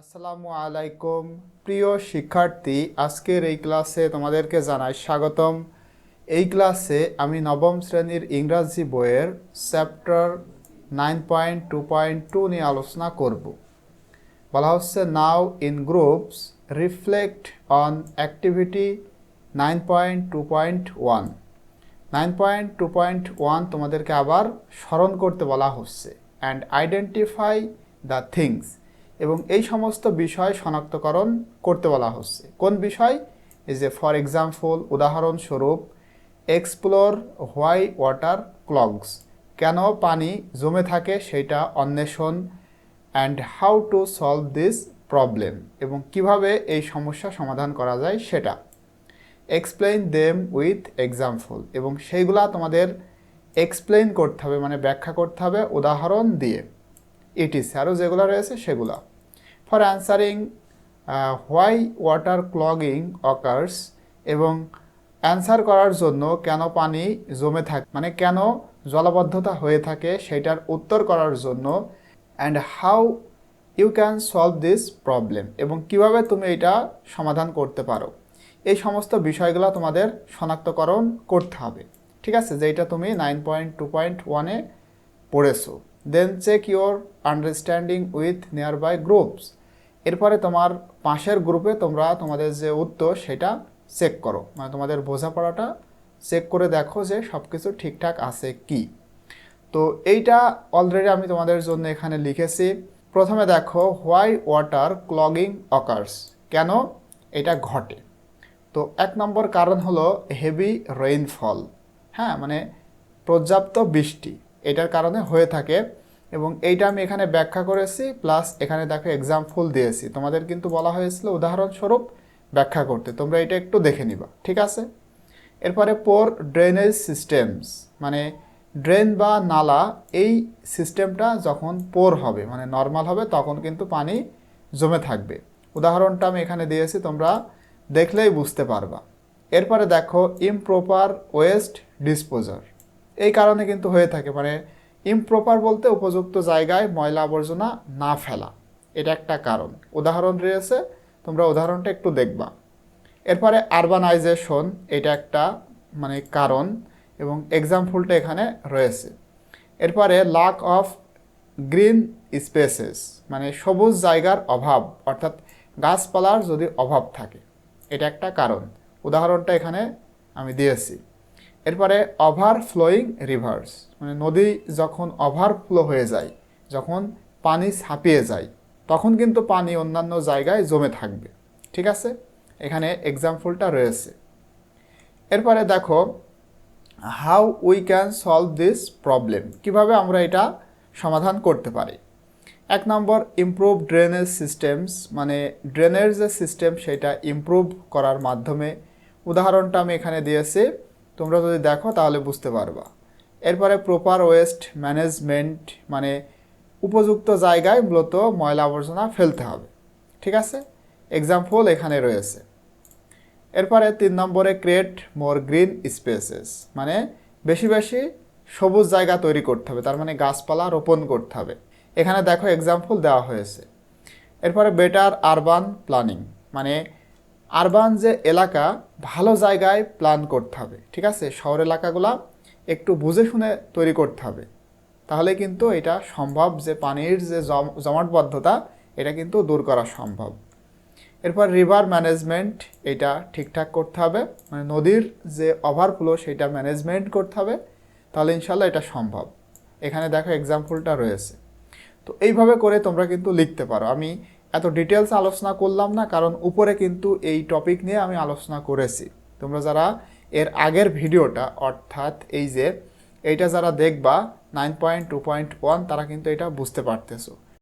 আসসালামু আলাইকুম প্রিয় শিক্ষার্থী, আজকের এই ক্লাসে তোমাদেরকে জানাই স্বাগতম। এই ক্লাসে আমি নবম শ্রেণীর ইংরাজি বইয়ের চ্যাপ্টার 9.2.2 নিয়ে আলোচনা করব। বলা হচ্ছে নাও in groups reflect on activity 9.2.1। 9.2.1 তোমাদেরকে আবার স্মরণ করতে বলা হচ্ছে অ্যান্ড আইডেন্টিফাই দ্য থিংস, এবং এই সমস্ত বিষয় শনাক্তকরণ করতে বলা হচ্ছে। কোন বিষয়? এই যে ফর এক্সাম্পল, উদাহরণস্বরূপ, এক্সপ্লোর হোয়াই ওয়াটার ক্লগস, কেন পানি জমে থাকে সেটা অন্বেষণ, and how to solve this problem, এবং কিভাবে এই সমস্যা সমাধান করা যায় সেটা। এক্সপ্লেইন দেম উইথ এক্সাম্পল, এবং সেইগুলা তোমাদের এক্সপ্লেইন করতে হবে, মানে ব্যাখ্যা করতে হবে উদাহরণ দিয়ে। ইটিস আরও যেগুলো রয়েছে সেগুলো। For answering why water clogging occurs, এবং অ্যান্সার করার জন্য কেন পানি জমে থাকে, মানে কেন জলাবদ্ধতা হয়ে থাকে সেটার উত্তর করার জন্য। And how you can solve this problem, এবং কিভাবে তুমি এটা সমাধান করতে পারো। এই সমস্ত বিষয়গুলো তোমাদের শনাক্তকরণ করতে হবে, ঠিক আছে, যেটা তুমি 9.2.1-এ পড়েছো। Then check your understanding with nearby groups, এরপরে তোমার পাশের গ্রুপে তোমরা তোমাদের যে উত্তর সেটা চেক করো, মানে তোমাদের বোঝাপড়াটা চেক করে দেখো যে সব কিছু ঠিকঠাক আছে কি। তো এইটা অলরেডি আমি তোমাদের জন্য এখানে লিখেছি। প্রথমে দেখো, হোয়াই ওয়াটার ক্লগিং অকার্স, কেন এটা ঘটে। তো 1 নম্বর কারণ হলো হেভি রেইনফল, হ্যাঁ, মানে পর্যাপ্ত বৃষ্টি এটার কারণে হয়ে থাকে, এবং এইটা আমি এখানে ব্যাখ্যা করেছি, প্লাস এখানে দেখো এক্সাম্পল দিয়েছি। তোমাদের কিন্তু বলা হয়েছিল উদাহরণস্বরূপ ব্যাখ্যা করতে, তোমরা এটা একটু দেখে নিবা, ঠিক আছে। এরপরে পোর ড্রেনেজ সিস্টেমস, মানে ড্রেন বা নালা এই সিস্টেমটা যখন পোর হবে, মানে নর্মাল হবে, তখন কিন্তু পানি জমে থাকবে। উদাহরণটা আমি এখানে দিয়েছি, তোমরা দেখলেই বুঝতে পারবা। এরপরে দেখো ইমপ্রপার ওয়েস্ট ডিসপোজার, এই কারণে কিন্তু হয়ে থাকে, মানে ইমপ্রপার বলতে উপযুক্ত জায়গায় ময়লা আবর্জনা না ফেলা, এটা একটা কারণ। উদাহরণ রয়েছে, তোমরা উদাহরণটা একটু দেখবা। এরপরে আরবানাইজেশন, এটা একটা মানে কারণ, এবং এক্সাম্পলটা এখানে রয়েছে। এরপরে লাক অফ গ্রিন স্পেসেস, মানে সবুজ জায়গার অভাব, অর্থাৎ গাছপালার যদি অভাব থাকে, এটা একটা কারণ। উদাহরণটা এখানে আমি দিয়েছি। এরপরে ওভারফ্লোয়িং রিভার্স, মানে নদী যখন ওভারফ্লো হয়ে যায়, যখন পানি ছাপিয়ে যায়, তখন কিন্তু পানি অন্যান্য জায়গায় জমে থাকবে, ঠিক আছে, এখানে এক্সাম্পলটা রয়েছে। এরপরে দেখো how we can solve this problem, কিভাবে আমরা এটা সমাধান করতে পারি। 1 নম্বর ইমপ্রুভ ড্রেনেজ সিস্টেমস, মানে ড্রেনের যে সিস্টেম সেটা ইমপ্রুভ করার মাধ্যমে। উদাহরণটা আমি এখানে দিয়েছি, তোমরা যদি দেখো তাহলে বুঝতে পারবা। এরপরে প্রপার ওয়েস্ট ম্যানেজমেন্ট, মানে উপযুক্ত জায়গায় মূলত ময়লা আবর্জনা ফেলতে হবে, ঠিক আছে, এক্সাম্পল এখানে রয়েছে। এরপরে 3 নম্বরে ক্রিয়েট মোর গ্রিন স্পেসেস, মানে বেশি বেশি সবুজ জায়গা তৈরি করতে হবে, তার মানে গাছপালা রোপণ করতে হবে। এখানে দেখো এক্সাম্পল দেওয়া হয়েছে। এরপরে বেটার আরবান প্ল্যানিং, মানে আরবান যে এলাকা, ভালো জায়গায় প্ল্যান করতে হবে, ঠিক আছে, শহর এলাকাগুলা একটু বুঝে শুনে তৈরি করতে হবে, তাহলে কিন্তু এটা সম্ভব যে পানির যে জমাটবদ্ধতা এটা কিন্তু দূর করা সম্ভব। এরপর রিভার ম্যানেজমেন্ট, এটা ঠিকঠাক করতে হবে, মানে নদীর যে ওভারফ্লো সেটা ম্যানেজমেন্ট করতে হবে, তাহলে ইনশাল্লাহ এটা সম্ভব। এখানে দেখো এক্সাম্পলটা রয়েছে। তো এইভাবে করে তোমরা কিন্তু লিখতে পারো। আমি এত ডিটেলস আলোচনা করলাম না, কারণ উপরে কিন্তু এই টপিক নিয়ে আমি আলোচনা করেছি। তোমরা যারা এর আগের ভিডিওটা, অর্থাৎ এই যে এইটা যারা দেখবা 9.2.1, তারা কিন্তু এটা বুঝতে পারতেছো।